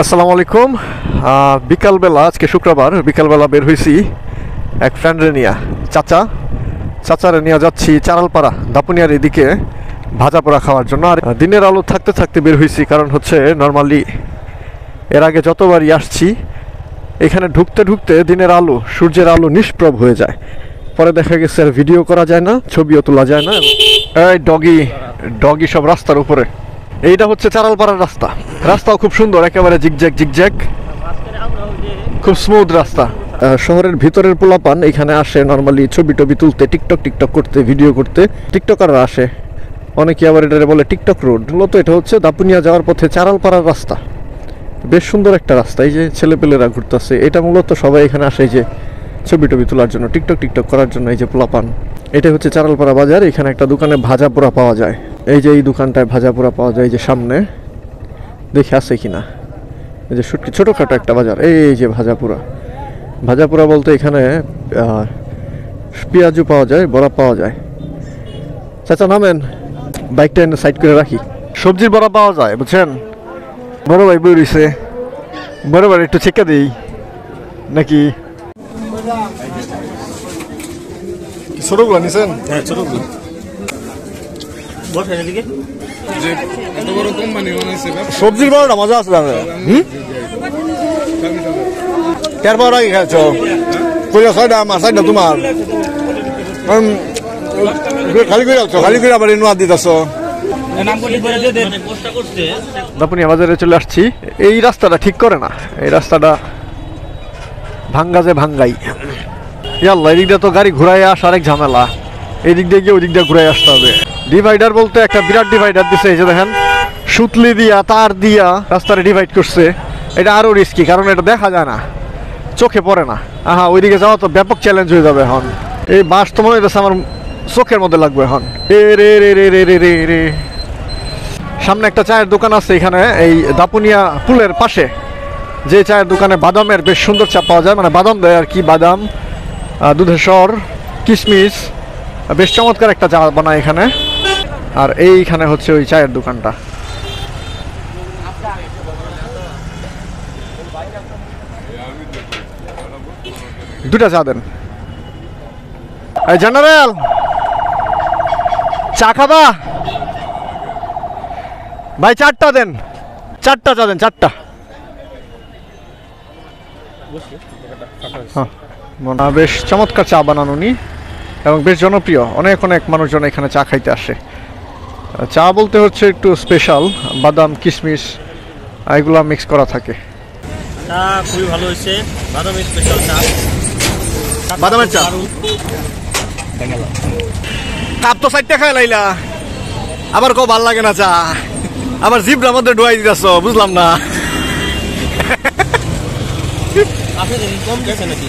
আসসালামু আলাইকুম। বিকালবেলা, আজকে শুক্রবার, বিকালবেলা বের হয়েছি এক ফ্রেন্ডরে নিয়ে, চাচারে নিয়ে যাচ্ছি চারালপাড়া দাপুনিয়ার এদিকে ভাজা পোড়া খাওয়ার জন্য। আর দিনের আলো থাকতে থাকতে বের হয়েছি, কারণ হচ্ছে নর্মালি এর আগে যতবারই আসছি এখানে ঢুকতে ঢুকতে দিনের আলো, সূর্যের আলো নিষ্প্রভ হয়ে যায়। পরে দেখা গেছে আর ভিডিও করা যায় না, ছবিও তোলা যায় না। এই ডগি সব রাস্তার উপরে। এইটা হচ্ছে চারালপাড়ার রাস্তাও খুব সুন্দর, একেবারে জিগজ্যাগ, খুব স্মুথ রাস্তা। শহরের ভিতরের পোলাপান এখানে আসে নর্মালি ছবি টবি তুলতে, টিকটক করতে, ভিডিও করতে। টিকটকাররা আসে, অনেকে আবার এটা বলে টিকটক রোড। মূলত এটা হচ্ছে দাপুনিয়া যাওয়ার পথে চারালপাড়ার রাস্তা, বেশ সুন্দর একটা রাস্তা। এই যে ছেলেপেলেরা ঘুরতেছে, এটা মূলত সবাই এখানে আসে যে ছবি টবি তোলার জন্য, টিকটক করার জন্য। এই যে পোলাপান, এটা হচ্ছে চারালপাড়া বাজার। এখানে একটা দোকানে ভাজা পোড়া পাওয়া যায়। এই যে এই দোকানটায় ভাজা পোড়া পাওয়া যায়, এই যে সামনে দেখে আছে কিনা। এই যে ছোটোখাটো একটা বাজার। এই যে ভাজা পোড়া বলতে এখানে পেঁয়াজু পাওয়া যায়, বড়া পাওয়া যায়। চাচা নামেন, বাইকটা এনে সাইড করে রাখি। সবজির বড়া পাওয়া যায়, বুঝছেন। বড় ভাই বই রয়েছে, বড় ভাই একটু চেকা দিই নাকি। ছোটগুলো নিছেন? হ্যাঁ, ছোটগুলো। সবজির বড়টা মজা আছে দাদা। তারপর আগে খাইছ কইলা ছয়টা আমার সাইডটা তোমার খালি করে আবার নোয়া দিতেছ। দাপুনিয়া বাজারে চলে আসছি। এই রাস্তাটা ঠিক করে না, এই রাস্তাটা ভাঙ্গাই। ইয়াল্লা, এদিক দিয়ে তো গাড়ি ঘুরাই আসা আরেক ঝামেলা। এই দিক দিয়ে গিয়ে ওই দিক দিয়ে ঘুরাই আসতে হবে। ডিভাইডার বলতে একটা বিরাট ডিভাইডার দিছে, এই যে দেখেন, সুতলি দিয়া তার দিয়া রাস্তাটা ডিভাইড করছে। এটা আরো রিস্কি, কারণ এটা দেখা যায় না, চোখে পড়ে না। ওইদিকে যাওয়া তো ব্যাপক চ্যালেঞ্জ হয়ে যাবে এখন। এই বাস তো মনে হইতেছে আমার চোখের মধ্যে লাগবে এখন। রে সামনে একটা চায়ের দোকান আছে এখানে, এই দাপুনিয়া পুলের পাশে, যে চায়ের দোকানে বাদামের বেশ সুন্দর চা পাওয়া যায়, মানে বাদাম দেয় আর কি, বাদাম, দুধের স্বর, কিশমিশ, বেশ চমৎকার একটা চা বানায় এখানে। আর এইখানে হচ্ছে ওই চায়ের দোকানটা। দুটা চা দেন। এই জেনারেল, চা খাবা ভাই? চারটা দেন, চারটা চা দেন, চারটা। বেশ চমৎকার চা বানানো নি, এবং বেশ জনপ্রিয়। অনেক মানুষজন এখানে চা খাইতে আসে। চা বলতে হচ্ছে একটু স্পেশাল, বাদাম, কিশমিশ এগুলা মিক্স করা থাকে। চা খুবই ভালো হয়েছে, বাদাম স্পেশাল চা, বাদামের চা। কাপ তো সাইডটা খাই লাইলা, আবার কেউ ভাল লাগে না চা, আবার জিভটার মধ্যে ডুয়াই দিতেছ, বুঝলাম না। আপনি কম গেছে নাকি?